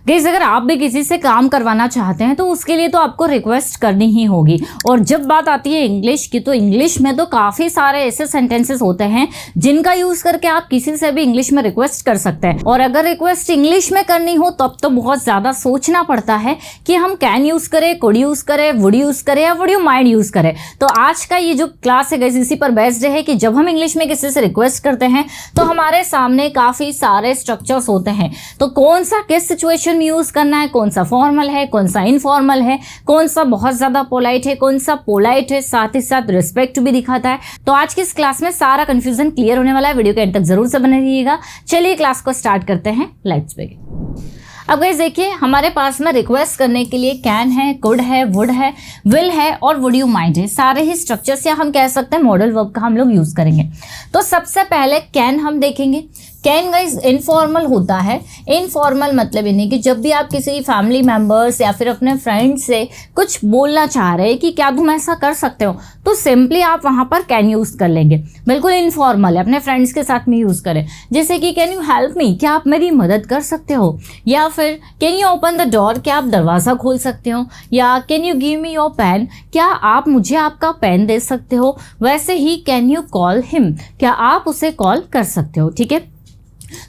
Guys अगर आप भी किसी से काम करवाना चाहते हैं तो उसके लिए तो आपको रिक्वेस्ट करनी ही होगी। और जब बात आती है इंग्लिश की, तो इंग्लिश में तो काफ़ी सारे ऐसे सेंटेंसेस होते हैं जिनका यूज़ करके आप किसी से भी इंग्लिश में रिक्वेस्ट कर सकते हैं। और अगर रिक्वेस्ट इंग्लिश में करनी हो तब तो बहुत ज़्यादा सोचना पड़ता है कि हम कैन यूज़ करें, कुड यूज़ करें, वुड यूज़ करें या वुड यू माइंड यूज़ करें। तो आज का ये जो क्लास है गाइस इसी पर बेस्ड है कि जब हम इंग्लिश में किसी से रिक्वेस्ट करते हैं तो हमारे सामने काफ़ी सारे स्ट्रक्चर्स होते हैं। तो कौन सा किस सिचुएशन में यूज़ करना है, कौन सा फॉर्मल है, कौन सा इनफॉर्मल है, कौन सा बहुत ज़्यादा पोलाइट है, कौन सा पोलाइट है, साथ ही साथ रिस्पेक्ट भी दिखाता है। तो आज की इस क्लास में सारा कंफ्यूजन क्लियर होने वाला है। वीडियो के एंड तक जरूर से बने रहिएगा। चलिए क्लास को स्टार्ट करते हैं। Let's begin. अब गाइस देखिए हमारे पास में रिक्वेस्ट करने के लिए कैन है, कुड है, वुड है, विल है और वुड यू माइंड है। सारे ही स्ट्रक्चर्स या हम कह सकते हैं मॉडल वर्ब का हम लोग यूज़ करेंगे। तो सबसे पहले कैन हम देखेंगे। कैन गाइस इनफॉर्मल होता है। इनफॉर्मल मतलब इन्हें कि जब भी आप किसी फैमिली मेम्बर्स या फिर अपने फ्रेंड से कुछ बोलना चाह रहे हैं कि क्या तुम ऐसा कर सकते हो, तो सिंपली आप वहाँ पर कैन यूज़ कर लेंगे। बिल्कुल इनफॉर्मल है, अपने फ्रेंड्स के साथ में यूज़ करें। जैसे कि कैन यू हेल्प मी, क्या आप मेरी मदद कर सकते हो, या फिर can you open the door, क्या आप दरवाज़ा खोल सकते हो, या can you give me your pen, क्या आप मुझे आपका पेन दे सकते हो। वैसे ही कैन यू कॉल हिम, क्या आप उसे कॉल कर सकते हो। ठीक है,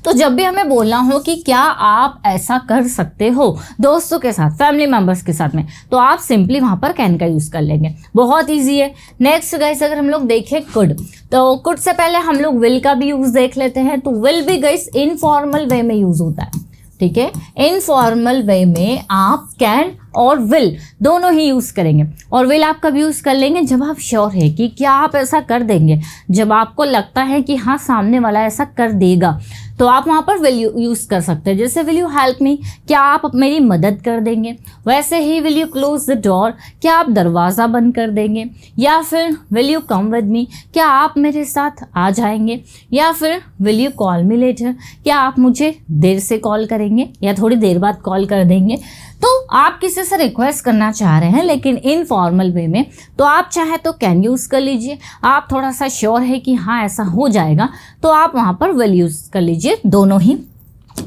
तो जब भी हमें बोलना हो कि क्या आप ऐसा कर सकते हो दोस्तों के साथ, फैमिली मेंबर्स के साथ में, तो आप सिंपली वहां पर कैन का यूज़ कर लेंगे। बहुत इजी है। नेक्स्ट गाइस अगर हम लोग देखें कुड, तो कुड से पहले हम लोग विल का भी यूज़ देख लेते हैं। तो विल भी गाइस इनफॉर्मल वे में यूज़ होता है। ठीक है, इनफॉर्मल वे में आप कैन और विल दोनों ही यूज़ करेंगे। और विल आप कब यूज़ कर लेंगे, जब आप श्योर है कि क्या आप ऐसा कर देंगे, जब आपको लगता है कि हाँ सामने वाला ऐसा कर देगा, तो आप वहाँ पर विल यूज़ कर सकते हैं। जैसे विल यू हेल्प मी, क्या आप मेरी मदद कर देंगे। वैसे he will you close the door, क्या आप दरवाज़ा बंद कर देंगे। या फिर will you come with me, क्या आप मेरे साथ आ जाएंगे। या फिर will you call me later, क्या आप मुझे देर से कॉल करेंगे या थोड़ी देर बाद कॉल कर देंगे। तो आप किसी से रिक्वेस्ट करना चाह रहे हैं लेकिन इनफॉर्मल वे में, तो आप चाहे तो कैन यूज़ कर लीजिए। आप थोड़ा सा श्योर है कि हाँ ऐसा हो जाएगा, तो आप वहाँ पर विल यूज़ कर लीजिए। दोनों ही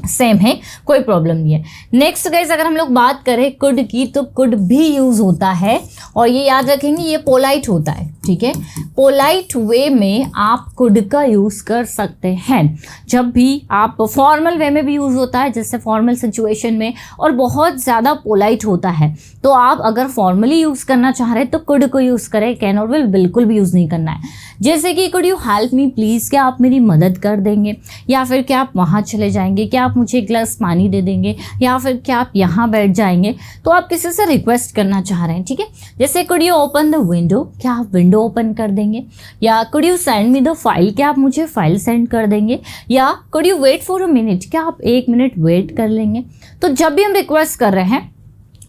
सेम है, कोई प्रॉब्लम नहीं है। नेक्स्ट गाइस अगर हम लोग बात करें कुड की, तो कुड भी यूज़ होता है और ये याद रखेंगे ये पोलाइट होता है। ठीक है, पोलाइट वे में आप कुड का यूज़ कर सकते हैं। जब भी आप फॉर्मल वे में भी यूज़ होता है, जैसे फॉर्मल सिचुएशन में, और बहुत ज़्यादा पोलाइट होता है। तो आप अगर फॉर्मली यूज़ करना चाह रहे हैं तो कुड को यूज़ करें, कैन और विल बिल्कुल भी यूज़ नहीं करना है। जैसे कि could you help me please, क्या आप मेरी मदद कर देंगे, या फिर क्या आप वहाँ चले जाएंगे, क्या आप मुझे एक गिलास पानी दे देंगे, या फिर क्या आप यहाँ बैठ जाएंगे। तो आप किसी से रिक्वेस्ट करना चाह रहे हैं। ठीक है, जैसे could you open the window, क्या आप विंडो ओपन कर देंगे। या could you send me the file, क्या आप मुझे फाइल सेंड कर देंगे। या could you wait for a minute, क्या आप 1 मिनट वेट कर लेंगे। तो जब भी हम रिक्वेस्ट कर रहे हैं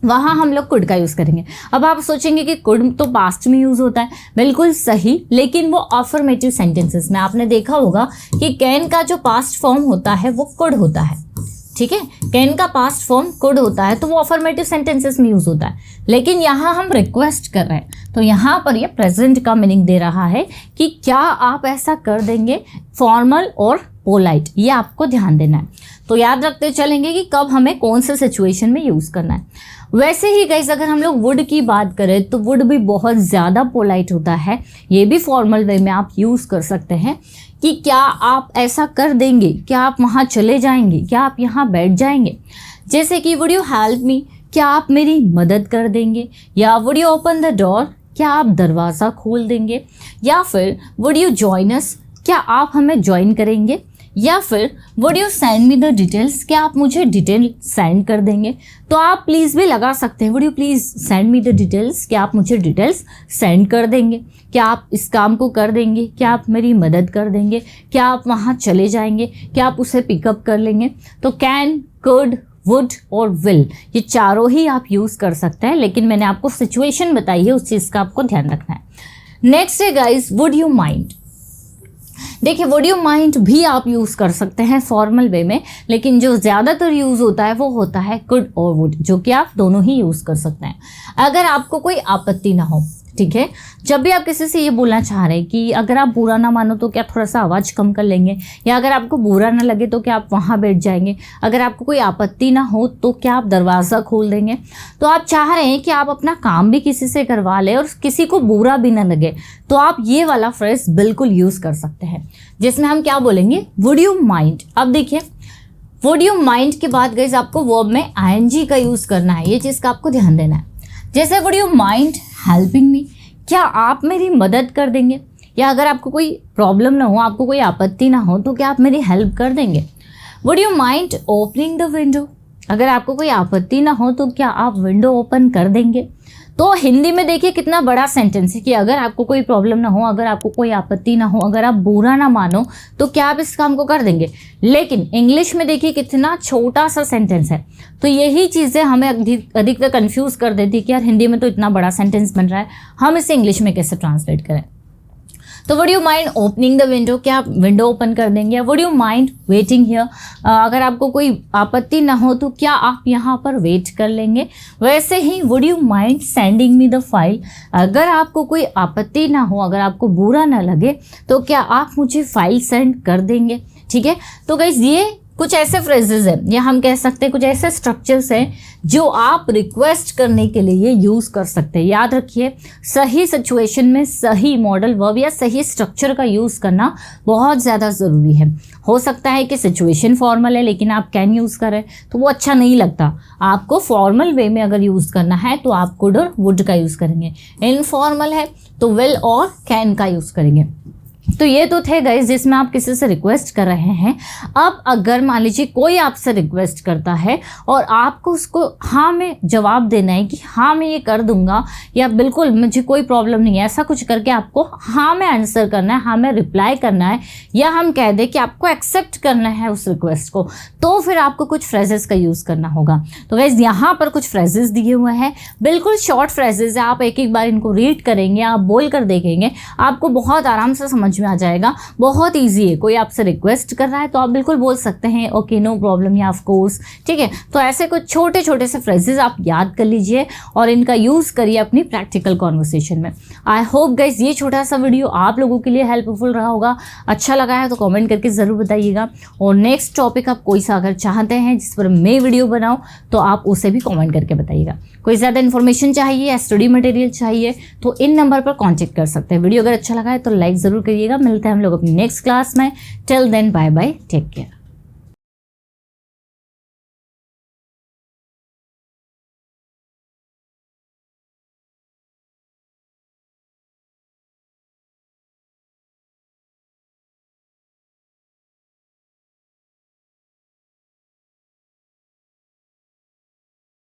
वहाँ हम लोग कुड का यूज़ करेंगे। अब आप सोचेंगे कि कुड तो पास्ट में यूज़ होता है, बिल्कुल सही, लेकिन वो अफर्मेटिव सेंटेंसेस में आपने देखा होगा कि कैन का जो पास्ट फॉर्म होता है वो कुड होता है। ठीक है, कैन का पास्ट फॉर्म कुड होता है, तो वो अफर्मेटिव सेंटेंसेस में यूज़ होता है। लेकिन यहाँ हम रिक्वेस्ट कर रहे हैं तो यहाँ पर ये प्रेजेंट का मीनिंग दे रहा है कि क्या आप ऐसा कर देंगे, फॉर्मल और पोलाइट, ये आपको ध्यान देना है। तो याद रखते चलेंगे कि कब हमें कौन से सिचुएशन में यूज़ करना है। वैसे ही गाइस अगर हम लोग वुड की बात करें तो वुड भी बहुत ज़्यादा पोलाइट होता है। ये भी फॉर्मल वे में आप यूज़ कर सकते हैं कि क्या आप ऐसा कर देंगे, क्या आप वहाँ चले जाएंगे, क्या आप यहाँ बैठ जाएंगे। जैसे कि वुड यू हेल्प मी, क्या आप मेरी मदद कर देंगे। या would you open the door, क्या आप दरवाज़ा खोल देंगे। या फिर वुड यू जॉइन अस, क्या आप हमें ज्वाइन करेंगे। या फिर would you send me the details, क्या आप मुझे डिटेल सेंड कर देंगे। तो आप प्लीज़ भी लगा सकते हैं, would you please send me the details, क्या आप मुझे डिटेल्स सेंड कर देंगे, क्या आप इस काम को कर देंगे, क्या आप मेरी मदद कर देंगे, क्या आप वहाँ चले जाएंगे, क्या आप उसे पिकअप कर लेंगे। तो कैन, कुड, वुड और विल, ये चारों ही आप यूज़ कर सकते हैं, लेकिन मैंने आपको सिचुएशन बताई है, उस चीज़ का आपको ध्यान रखना है। नेक्स्ट है गाइस वुड यू माइंड। देखिए वुड यू माइंड भी आप यूज़ कर सकते हैं फॉर्मल वे में, लेकिन जो ज़्यादातर यूज़ होता है वो होता है कुड और वुड, जो कि आप दोनों ही यूज़ कर सकते हैं। अगर आपको कोई आपत्ति ना हो, ठीक है। जब भी आप किसी से ये बोलना चाह रहे हैं कि अगर आप बुरा ना मानो तो क्या थोड़ा सा आवाज़ कम कर लेंगे, या अगर आपको बुरा ना लगे तो क्या आप वहाँ बैठ जाएंगे, अगर आपको कोई आपत्ति ना हो तो क्या आप दरवाज़ा खोल देंगे। तो आप चाह रहे हैं कि आप अपना काम भी किसी से करवा लें और किसी को बुरा भी ना लगे, तो आप ये वाला फ्रेज बिल्कुल यूज़ कर सकते हैं, जिसमें हम क्या बोलेंगे, वुड यू माइंड। अब देखिए, वुड यू माइंड के बाद गाइस आपको वर्ब में आईएनजी का यूज़ करना है, ये चीज़ का आपको ध्यान देना है। जैसे would you mind helping me, क्या आप मेरी मदद कर देंगे, या अगर आपको कोई प्रॉब्लम ना हो, आपको कोई आपत्ति ना हो, तो क्या आप मेरी हेल्प कर देंगे। Would you mind opening the window, अगर आपको कोई आपत्ति ना हो तो क्या आप विंडो ओपन कर देंगे। तो हिंदी में देखिए कितना बड़ा सेंटेंस है कि अगर आपको कोई प्रॉब्लम ना हो, अगर आपको कोई आपत्ति ना हो, अगर आप बुरा ना मानो तो क्या आप इस काम को कर देंगे। लेकिन इंग्लिश में देखिए कितना छोटा सा सेंटेंस है, तो यही चीज़ें हमें अधिकतर कंफ्यूज कर देती है कि यार हिंदी में तो इतना बड़ा सेंटेंस बन रहा है, हम इसे इंग्लिश में कैसे ट्रांसलेट करें। तो would you mind opening the window, क्या आप विंडो ओपन कर देंगे। Would you mind waiting here, अगर आपको कोई आपत्ति ना हो तो क्या आप यहाँ पर वेट कर लेंगे। वैसे he would you mind sending me the file, अगर आपको कोई आपत्ति ना हो, अगर आपको बुरा ना लगे तो क्या आप मुझे फाइल सेंड कर देंगे। ठीक है, तो गाइस ये कुछ ऐसे फ्रेजेस हैं, या हम कह सकते हैं कुछ ऐसे स्ट्रक्चर्स हैं जो आप रिक्वेस्ट करने के लिए यूज़ कर सकते हैं। याद रखिए, सही सिचुएशन में सही मॉडल वर्ब या सही स्ट्रक्चर का यूज़ करना बहुत ज़्यादा ज़रूरी है। हो सकता है कि सिचुएशन फॉर्मल है लेकिन आप कैन यूज़ करें तो वो अच्छा नहीं लगता। आपको फॉर्मल वे में अगर यूज़ करना है तो आप कुड और वुड का यूज़ करेंगे, इनफॉर्मल है तो विल और कैन का यूज़ करेंगे। तो ये तो थे गाइस जिसमें आप किसी से रिक्वेस्ट कर रहे हैं। अब अगर मान लीजिए कोई आपसे रिक्वेस्ट करता है और आपको उसको हाँ में जवाब देना है कि हाँ मैं ये कर दूंगा, या बिल्कुल मुझे कोई प्रॉब्लम नहीं है, ऐसा कुछ करके आपको हाँ में आंसर करना है, हाँ में रिप्लाई करना है, या हम कह दें कि आपको एक्सेप्ट करना है उस रिक्वेस्ट को, तो फिर आपको कुछ फ्रेजेस का यूज़ करना होगा। तो गाइस यहाँ पर कुछ फ्रेजेस दिए हुए हैं, बिल्कुल शॉर्ट फ्रेजेस है, आप एक एक बार इनको रीड करेंगे, आप बोल कर देखेंगे, आपको बहुत आराम से समझ में आ जाएगा। बहुत इजी है, कोई आपसे रिक्वेस्ट कर रहा है तो आप बिल्कुल बोल सकते हैं ओके नो प्रॉब्लम या ऑफ कोर्स। ठीक है, तो ऐसे कुछ छोटे छोटे से फ्रेजेस आप याद कर लीजिए और इनका यूज़ करिए अपनी प्रैक्टिकल कॉन्वर्सेशन में। आई होप गाइस ये छोटा सा वीडियो आप लोगों के लिए हेल्पफुल रहा होगा। अच्छा लगा है तो कमेंट करके ज़रूर बताइएगा, और नेक्स्ट टॉपिक आप कोई सा अगर चाहते हैं जिस पर मैं वीडियो बनाऊँ तो आप उसे भी कमेंट करके बताइएगा। कोई ज़्यादा इन्फॉर्मेशन चाहिए या स्टडी मटेरियल चाहिए तो इन नंबर पर कॉन्टेक्ट कर सकते हैं। वीडियो अगर अच्छा लगा है तो लाइक ज़रूर करिएगा। मिलते हैं हम लोग अपनी नेक्स्ट क्लास में। Till then bye bye, take care.